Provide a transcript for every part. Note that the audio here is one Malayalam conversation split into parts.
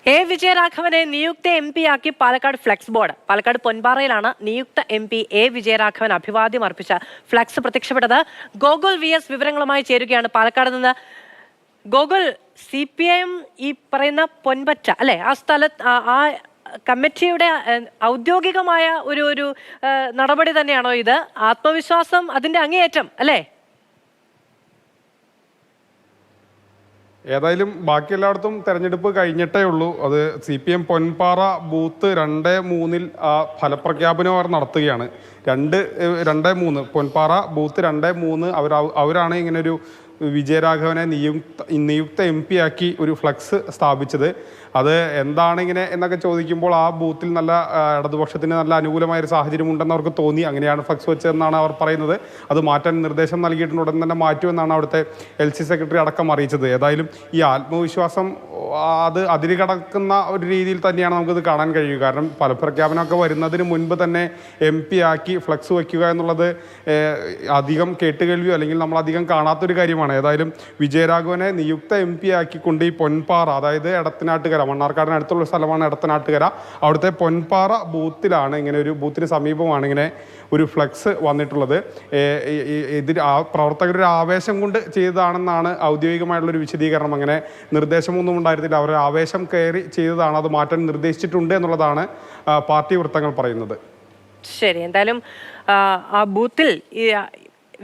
എ വിജയരാഘവനെ നിയുക്ത MP ആക്കി പാലക്കാട് ഫ്ലെക്സ് ബോർഡ്. പാലക്കാട് പൊൻപാറയിലാണ് നിയുക്ത MP എ വിജയരാഘവൻ അഭിവാദ്യം അർപ്പിച്ച ഫ്ലെക്സ് പ്രത്യക്ഷപ്പെട്ടത്. ഗോകുൽ VS വിവരങ്ങളുമായി ചേരുകയാണ് പാലക്കാട് നിന്ന്. ഗോകുൽ, CPIM ഈ പറയുന്ന പൊൻപറ്റ അല്ലെ, ആ സ്ഥലത്ത് ആ കമ്മിറ്റിയുടെ ഔദ്യോഗികമായ ഒരു നടപടി തന്നെയാണോ ഇത്? ആത്മവിശ്വാസം അതിന്റെ അങ്ങേയറ്റം അല്ലേ? ഏതായാലും ബാക്കി എല്ലായിടത്തും തെരഞ്ഞെടുപ്പ് കഴിഞ്ഞിട്ടേ ഉള്ളൂ. അത് CPM പൊൻപാറ ബൂത്ത് 2-3 ഫലപ്രഖ്യാപനം അവർ നടത്തുകയാണ്. 2-3 പൊൻപാറ ബൂത്ത് 2-3 അവരാണ് ഇങ്ങനൊരു വിജയരാഘവനെ നിയുക്ത MP ആക്കി ഒരു ഫ്ലക്സ് സ്ഥാപിച്ചത്. അത് എന്താണ് ഇങ്ങനെ എന്നൊക്കെ ചോദിക്കുമ്പോൾ ആ ബൂത്തിൽ നല്ല ഇടതുപക്ഷത്തിന് നല്ല അനുകൂലമായൊരു സാഹചര്യം ഉണ്ടെന്ന് അവർക്ക് തോന്നി. അങ്ങനെയാണ് ഫ്ലക്സ് വെച്ചതെന്നാണ് അവർ പറയുന്നത്. അത് മാറ്റാൻ നിർദ്ദേശം നൽകിയിട്ടുണ്ട്, ഉടൻ തന്നെ മാറ്റുമെന്നാണ് അവിടുത്തെ LC സെക്രട്ടറി അടക്കം അറിയിച്ചത്. ഏതായാലും ഈ ആത്മവിശ്വാസം അത് അതിരുകടക്കുന്ന ഒരു രീതിയിൽ തന്നെയാണ് നമുക്കിത് കാണാൻ കഴിയുക. കാരണം ഫലപ്രഖ്യാപനമൊക്കെ വരുന്നതിന് മുൻപ് തന്നെ MP ആക്കി ഫ്ലക്സ് വയ്ക്കുക എന്നുള്ളത് അധികം കേട്ടുകേൾവിയോ അല്ലെങ്കിൽ നമ്മൾ അധികം കാണാത്തൊരു കാര്യമാണ്. ഏതായാലും വിജയരാഘവനെ നിയുക്ത MP ആക്കിക്കൊണ്ട് ഈ പൊൻപാറ, അതായത് എടത്തനാട്ടുകര, മണ്ണാർക്കാടിന് അടുത്തുള്ള സ്ഥലമാണ് എടത്തനാട്ടുകര, അവിടുത്തെ പൊൻപാറ ബൂത്തിലാണ് ഇങ്ങനെ ഒരു ബൂത്തിന് സമീപമാണ് ഇങ്ങനെ ഒരു ഫ്ലക്സ് വന്നിട്ടുള്ളത്. പ്രവർത്തകരുടെ ആവേശം കൊണ്ട് ചെയ്തതാണെന്നാണ് ഔദ്യോഗികമായിട്ടുള്ളൊരു വിശദീകരണം. അങ്ങനെ നിർദ്ദേശമൊന്നും ഉണ്ടായിരുന്നില്ല, അവർ ആവേശം കയറി ചെയ്തതാണ്, അത് മാറ്റാൻ നിർദ്ദേശിച്ചിട്ടുണ്ട് എന്നുള്ളതാണ് പാർട്ടി വൃത്തങ്ങൾ പറയുന്നത്. ശരി, എന്തായാലും ആ ബൂത്തിൽ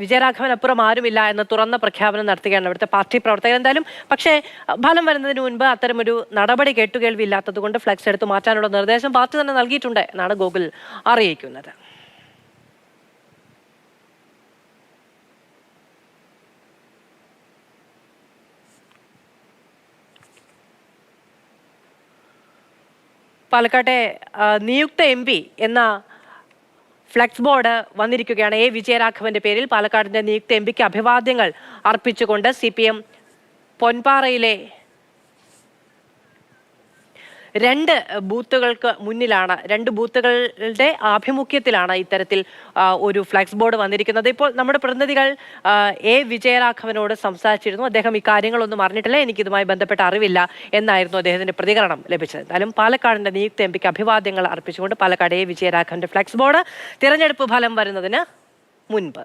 വിജയരാഘവൻ അപ്പുറം ആരുമില്ല എന്ന് തുറന്ന പ്രഖ്യാപനം നടത്തുകയാണ് ഇവിടുത്തെ പാർട്ടി പ്രവർത്തകർ. എന്തായാലും പക്ഷേ ഫലം വരുന്നതിന് മുൻപ് അത്തരമൊരു നടപടി കേട്ടുകേൾവി ഇല്ലാത്തത് കൊണ്ട് ഫ്ലക്സ് എടുത്തു മാറ്റാനുള്ള നിർദ്ദേശം പാർട്ടി തന്നെ നൽകിയിട്ടുണ്ട് എന്നാണ് ഗോകുൽ അറിയിക്കുന്നത്. പാലക്കാട്ടെ നിയുക്ത MP എന്ന ഫ്ലെക്സ് ബോർഡ് വന്നിരിക്കുകയാണ്. എ വിജയരാഘവന്റെ പേരിൽ പാലക്കാടിന്റെ നിയുക്ത MPക്ക് അഭിവാദ്യങ്ങൾ അർപ്പിച്ചുകൊണ്ട് CPM പൊൻപാറയിലെ 2 ബൂത്തുകൾക്ക് മുന്നിലാണ്, 2 ബൂത്തുകളുടെ ആഭിമുഖ്യത്തിലാണ് ഇത്തരത്തിൽ ഒരു ഫ്ലെക്സ് ബോർഡ് വന്നിരിക്കുന്നത്. ഇപ്പോൾ നമ്മുടെ പ്രതിനിധികൾ എ വിജയരാഘവനോട് സംസാരിച്ചിരുന്നു. അദ്ദേഹം ഈ കാര്യങ്ങളൊന്നും അറിഞ്ഞിട്ടില്ല, എനിക്കിതുമായി ബന്ധപ്പെട്ട അറിവില്ല എന്നായിരുന്നു അദ്ദേഹത്തിന്റെ പ്രതികരണം ലഭിച്ചത്. എന്തായാലും പാലക്കാടിന്റെ നിയുക്ത MPക്ക് അഭിവാദ്യങ്ങൾ അർപ്പിച്ചുകൊണ്ട് പാലക്കാട് എ വിജയരാഘവന്റെ ഫ്ലെക്സ് ബോർഡ് തിരഞ്ഞെടുപ്പ് ഫലം വരുന്നതിന് മുൻപ്